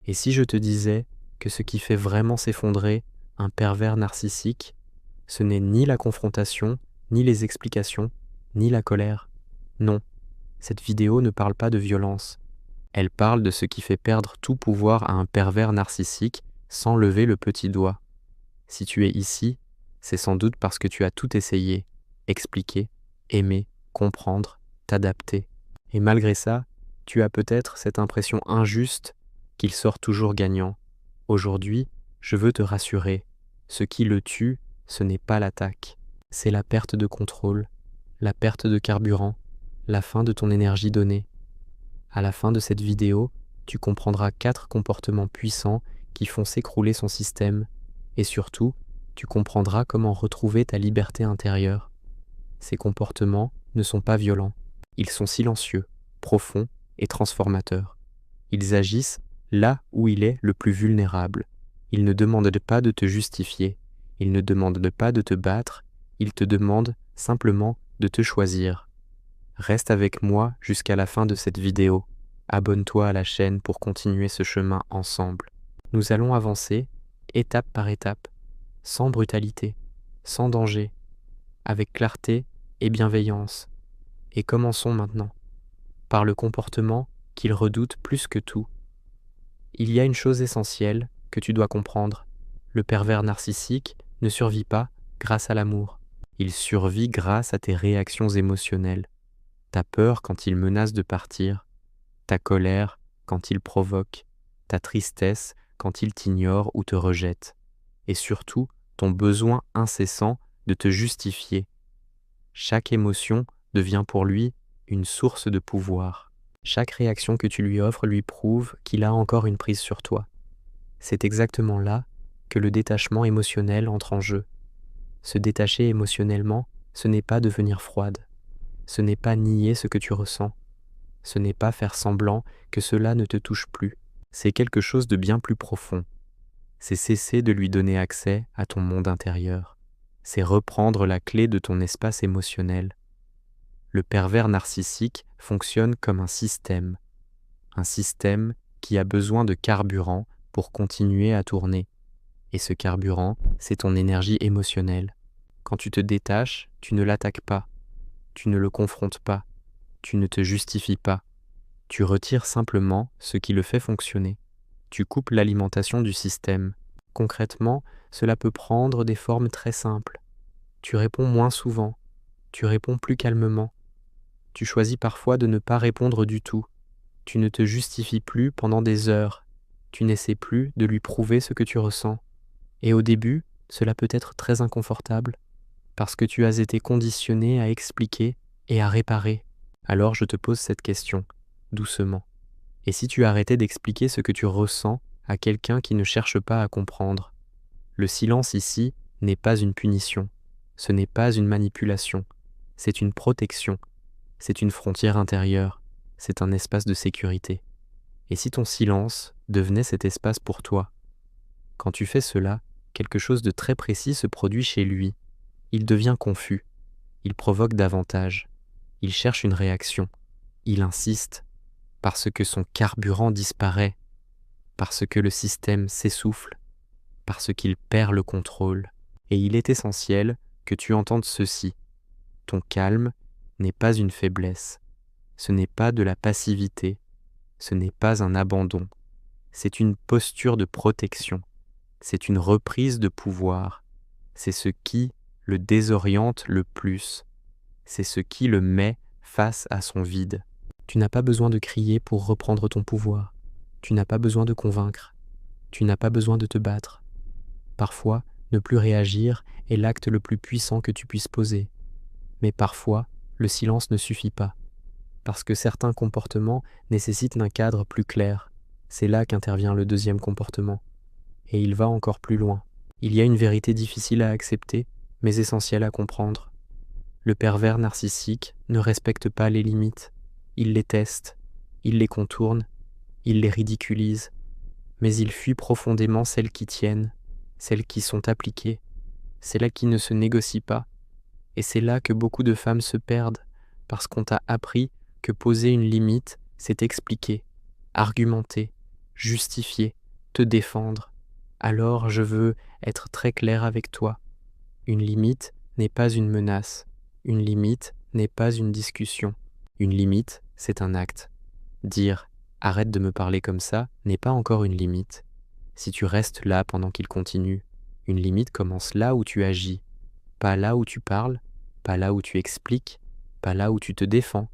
Et si je te disais que ce qui fait vraiment s'effondrer un pervers narcissique, ce n'est ni la confrontation, ni les explications, ni la colère. Non, cette vidéo ne parle pas de violence. Elle parle de ce qui fait perdre tout pouvoir à un pervers narcissique sans lever le petit doigt. Si tu es ici, c'est sans doute parce que tu as tout essayé, expliquer, aimer, comprendre, t'adapter. Et malgré ça, tu as peut-être cette impression injuste qu'il sort toujours gagnant. Aujourd'hui, je veux te rassurer, ce qui le tue, ce n'est pas l'attaque, c'est la perte de contrôle, la perte de carburant, la fin de ton énergie donnée. À la fin de cette vidéo, tu comprendras 4 comportements puissants qui font s'écrouler son système, et surtout, tu comprendras comment retrouver ta liberté intérieure. Ces comportements ne sont pas violents, ils sont silencieux, profonds et transformateurs. Ils agissent là où il est le plus vulnérable. Ils ne demandent pas de te justifier, ils ne demandent pas de te battre, ils te demandent simplement de te choisir. Reste avec moi jusqu'à la fin de cette vidéo. Abonne-toi à la chaîne pour continuer ce chemin ensemble. Nous allons avancer, étape par étape, sans brutalité, sans danger, avec clarté et bienveillance. Et commençons maintenant, par le comportement qu'il redoute plus que tout. Il y a une chose essentielle que tu dois comprendre. Le pervers narcissique ne survit pas grâce à l'amour. Il survit grâce à tes réactions émotionnelles. Ta peur quand il menace de partir, ta colère quand il provoque, ta tristesse quand il t'ignore ou te rejette, et surtout ton besoin incessant de te justifier. Chaque émotion devient pour lui une source de pouvoir. Chaque réaction que tu lui offres lui prouve qu'il a encore une prise sur toi. C'est exactement là que le détachement émotionnel entre en jeu. Se détacher émotionnellement, ce n'est pas devenir froide. Ce n'est pas nier ce que tu ressens. Ce n'est pas faire semblant que cela ne te touche plus. C'est quelque chose de bien plus profond. C'est cesser de lui donner accès à ton monde intérieur. C'est reprendre la clé de ton espace émotionnel. Le pervers narcissique fonctionne comme un système qui a besoin de carburant pour continuer à tourner. Et ce carburant, c'est ton énergie émotionnelle. Quand tu te détaches, tu ne l'attaques pas. Tu ne le confrontes pas, tu ne te justifies pas, tu retires simplement ce qui le fait fonctionner. Tu coupes l'alimentation du système. Concrètement, cela peut prendre des formes très simples. Tu réponds moins souvent, tu réponds plus calmement. Tu choisis parfois de ne pas répondre du tout. Tu ne te justifies plus pendant des heures. Tu n'essaies plus de lui prouver ce que tu ressens. Et au début, cela peut être très inconfortable, parce que tu as été conditionné à expliquer et à réparer. Alors je te pose cette question, doucement. Et si tu arrêtais d'expliquer ce que tu ressens à quelqu'un qui ne cherche pas à comprendre? Le silence ici n'est pas une punition, ce n'est pas une manipulation, c'est une protection, c'est une frontière intérieure, c'est un espace de sécurité. Et si ton silence devenait cet espace pour toi? Quand tu fais cela, quelque chose de très précis se produit chez lui. Il devient confus, il provoque davantage, il cherche une réaction, il insiste, parce que son carburant disparaît, parce que le système s'essouffle, parce qu'il perd le contrôle. Et il est essentiel que tu entendes ceci. Ton calme n'est pas une faiblesse, ce n'est pas de la passivité, ce n'est pas un abandon, c'est une posture de protection, c'est une reprise de pouvoir, c'est ce qui le désoriente le plus. C'est ce qui le met face à son vide. Tu n'as pas besoin de crier pour reprendre ton pouvoir. Tu n'as pas besoin de convaincre. Tu n'as pas besoin de te battre. Parfois, ne plus réagir est l'acte le plus puissant que tu puisses poser. Mais parfois, le silence ne suffit pas. Parce que certains comportements nécessitent un cadre plus clair. C'est là qu'intervient le deuxième comportement. Et il va encore plus loin. Il y a une vérité difficile à accepter, mais essentielle à comprendre. Le pervers narcissique ne respecte pas les limites. Il les teste, il les contourne, il les ridiculise, mais il fuit profondément celles qui tiennent, celles qui sont appliquées, celles qui ne se négocient pas. Et c'est là que beaucoup de femmes se perdent, parce qu'on t'a appris que poser une limite, c'est expliquer, argumenter, justifier, te défendre. Alors je veux être très clair avec toi. Une limite n'est pas une menace. Une limite n'est pas une discussion. Une limite, c'est un acte. Dire « arrête de me parler comme ça » n'est pas encore une limite. Si tu restes là pendant qu'il continue, une limite commence là où tu agis, pas là où tu parles, pas là où tu expliques, pas là où tu te défends,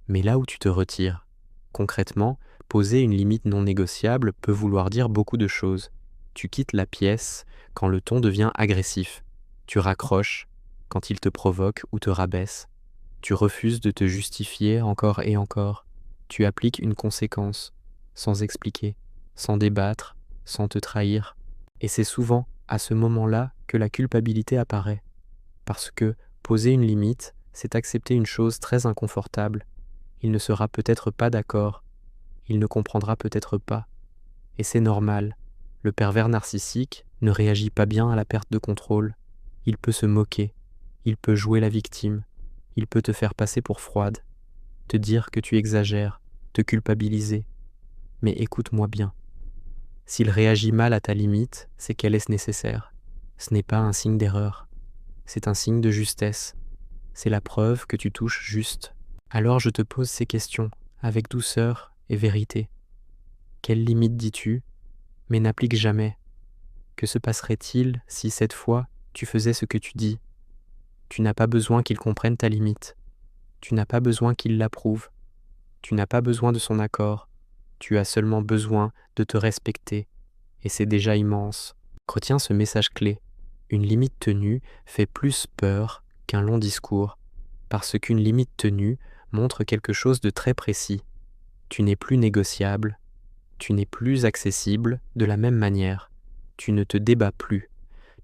mais là où tu te retires. Concrètement, poser une limite non négociable peut vouloir dire beaucoup de choses. Tu quittes la pièce quand le ton devient agressif. Tu raccroches quand il te provoque ou te rabaisse. Tu refuses de te justifier encore et encore. Tu appliques une conséquence, sans expliquer, sans débattre, sans te trahir. Et c'est souvent à ce moment-là que la culpabilité apparaît. Parce que poser une limite, c'est accepter une chose très inconfortable. Il ne sera peut-être pas d'accord, il ne comprendra peut-être pas. Et c'est normal. Le pervers narcissique ne réagit pas bien à la perte de contrôle. Il peut se moquer, il peut jouer la victime, il peut te faire passer pour froide, te dire que tu exagères, te culpabiliser. Mais écoute-moi bien. S'il réagit mal à ta limite, c'est qu'elle est nécessaire. Ce n'est pas un signe d'erreur, c'est un signe de justesse. C'est la preuve que tu touches juste. Alors je te pose ces questions, avec douceur et vérité. Quelle limite dis-tu, mais n'applique jamais? Que se passerait-il si cette fois tu faisais ce que tu dis? Tu n'as pas besoin qu'il comprenne ta limite. Tu n'as pas besoin qu'il l'approuve. Tu n'as pas besoin de son accord. Tu as seulement besoin de te respecter. Et c'est déjà immense. Retiens ce message clé. Une limite tenue fait plus peur qu'un long discours. Parce qu'une limite tenue montre quelque chose de très précis. Tu n'es plus négociable. Tu n'es plus accessible de la même manière. Tu ne te débats plus.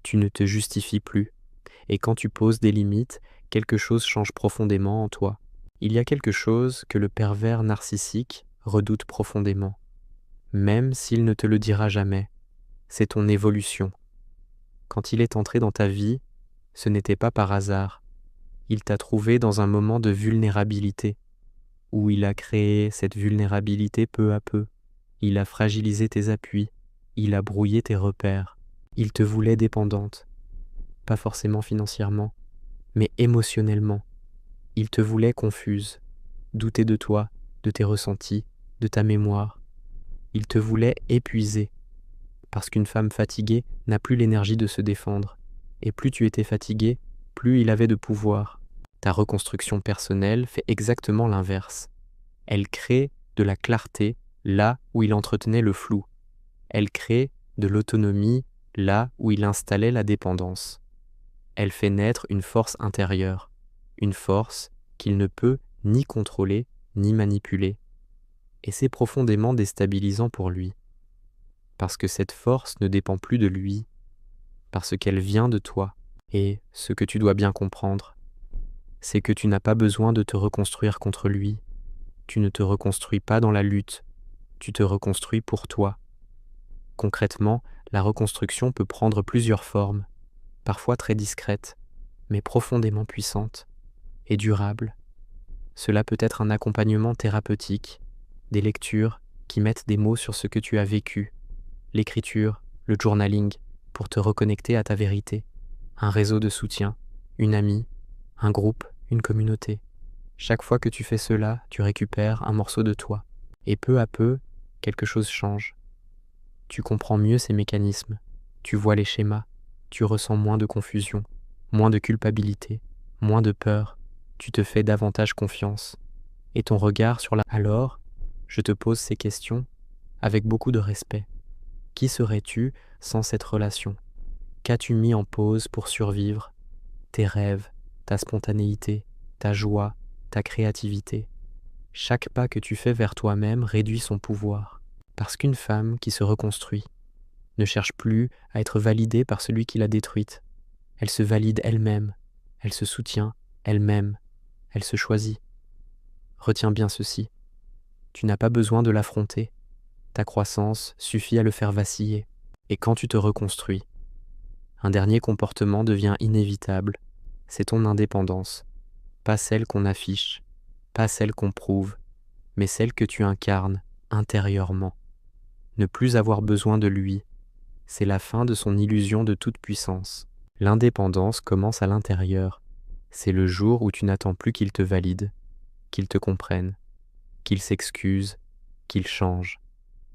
Tu ne te justifies plus. Et quand tu poses des limites, quelque chose change profondément en toi. Il y a quelque chose que le pervers narcissique redoute profondément, même s'il ne te le dira jamais. C'est ton évolution. Quand il est entré dans ta vie, ce n'était pas par hasard. Il t'a trouvé dans un moment de vulnérabilité, où il a créé cette vulnérabilité peu à peu. Il a fragilisé tes appuis, il a brouillé tes repères. Il te voulait dépendante, pas forcément financièrement, mais émotionnellement. Il te voulait confuse, douter de toi, de tes ressentis, de ta mémoire. Il te voulait épuisée, parce qu'une femme fatiguée n'a plus l'énergie de se défendre. Et plus tu étais fatigué, plus il avait de pouvoir. Ta reconstruction personnelle fait exactement l'inverse. Elle crée de la clarté là où il entretenait le flou. Elle crée de l'autonomie là où il installait la dépendance. Elle fait naître une force intérieure, une force qu'il ne peut ni contrôler ni manipuler. Et c'est profondément déstabilisant pour lui, parce que cette force ne dépend plus de lui, parce qu'elle vient de toi. Et ce que tu dois bien comprendre, c'est que tu n'as pas besoin de te reconstruire contre lui. Tu ne te reconstruis pas dans la lutte, tu te reconstruis pour toi. Concrètement, la reconstruction peut prendre plusieurs formes, parfois très discrètes, mais profondément puissantes et durables. Cela peut être un accompagnement thérapeutique, des lectures qui mettent des mots sur ce que tu as vécu, l'écriture, le journaling, pour te reconnecter à ta vérité, un réseau de soutien, une amie, un groupe, une communauté. Chaque fois que tu fais cela, tu récupères un morceau de toi. Et peu à peu, quelque chose change. Tu comprends mieux ces mécanismes, tu vois les schémas, tu ressens moins de confusion, moins de culpabilité, moins de peur, tu te fais davantage confiance. Et ton regard sur la... Alors, je te pose ces questions avec beaucoup de respect. Qui serais-tu sans cette relation? Qu'as-tu mis en pause pour survivre? Tes rêves, ta spontanéité, ta joie, ta créativité. Chaque pas que tu fais vers toi-même réduit son pouvoir. Parce qu'une femme qui se reconstruit ne cherche plus à être validée par celui qui l'a détruite. Elle se valide elle-même, elle se soutient elle-même, elle se choisit. Retiens bien ceci, tu n'as pas besoin de l'affronter. Ta croissance suffit à le faire vaciller. Et quand tu te reconstruis, un dernier comportement devient inévitable. C'est ton indépendance, pas celle qu'on affiche, pas celle qu'on prouve, mais celle que tu incarnes intérieurement. Ne plus avoir besoin de lui, c'est la fin de son illusion de toute puissance. L'indépendance commence à l'intérieur. C'est le jour où tu n'attends plus qu'il te valide, qu'il te comprenne, qu'il s'excuse, qu'il change.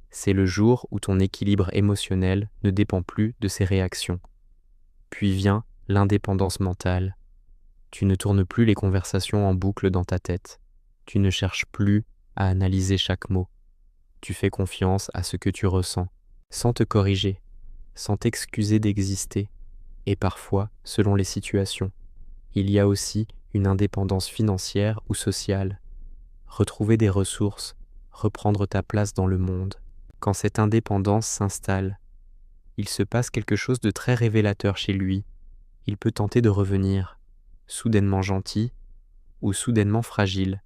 C'est le jour où ton équilibre émotionnel ne dépend plus de ses réactions. Puis vient l'indépendance mentale. Tu ne tournes plus les conversations en boucle dans ta tête. Tu ne cherches plus à analyser chaque mot. Tu fais confiance à ce que tu ressens, sans te corriger, sans t'excuser d'exister, et parfois selon les situations. Il y a aussi une indépendance financière ou sociale. Retrouver des ressources, reprendre ta place dans le monde. Quand cette indépendance s'installe, il se passe quelque chose de très révélateur chez lui. Il peut tenter de revenir, soudainement gentil ou soudainement fragile.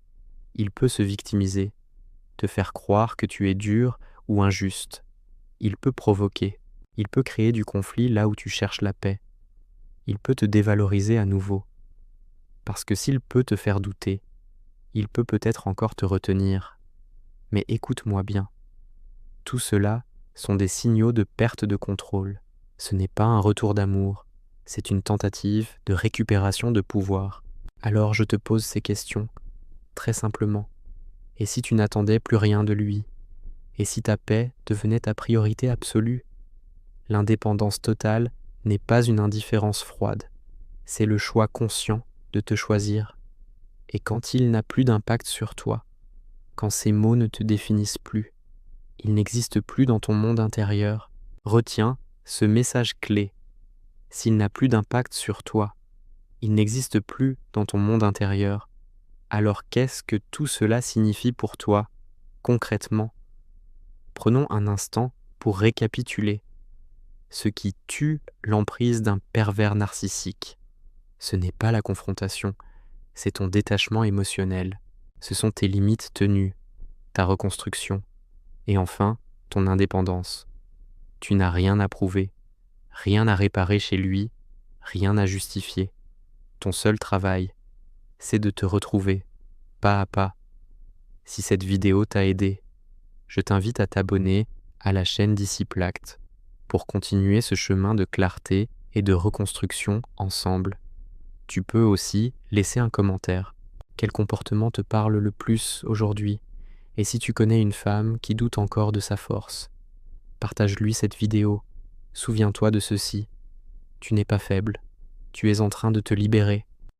Il peut se victimiser, te faire croire que tu es dur ou injuste. Il peut provoquer, il peut créer du conflit là où tu cherches la paix. Il peut te dévaloriser à nouveau. Parce que s'il peut te faire douter, il peut peut-être encore te retenir. Mais écoute-moi bien. Tout cela sont des signaux de perte de contrôle. Ce n'est pas un retour d'amour, c'est une tentative de récupération de pouvoir. Alors je te pose ces questions, très simplement. Et si tu n'attendais plus rien de lui? Et si ta paix devenait ta priorité absolue? L'indépendance totale n'est pas une indifférence froide, c'est le choix conscient de te choisir. Et quand il n'a plus d'impact sur toi, quand ces mots ne te définissent plus, il n'existe plus dans ton monde intérieur, retiens ce message clé. S'il n'a plus d'impact sur toi, il n'existe plus dans ton monde intérieur, alors qu'est-ce que tout cela signifie pour toi, concrètement? Prenons un instant pour récapituler. Ce qui tue l'emprise d'un pervers narcissique, ce n'est pas la confrontation, c'est ton détachement émotionnel, ce sont tes limites tenues, ta reconstruction, et enfin, ton indépendance. Tu n'as rien à prouver, rien à réparer chez lui, rien à justifier. Ton seul travail, c'est de te retrouver, pas à pas. Si cette vidéo t'a aidé, je t'invite à t'abonner à la chaîne Disciple Acte pour continuer ce chemin de clarté et de reconstruction ensemble. Tu peux aussi laisser un commentaire. Quel comportement te parle le plus aujourd'hui? Et si tu connais une femme qui doute encore de sa force, partage-lui cette vidéo. Souviens-toi de ceci. Tu n'es pas faible. Tu es en train de te libérer.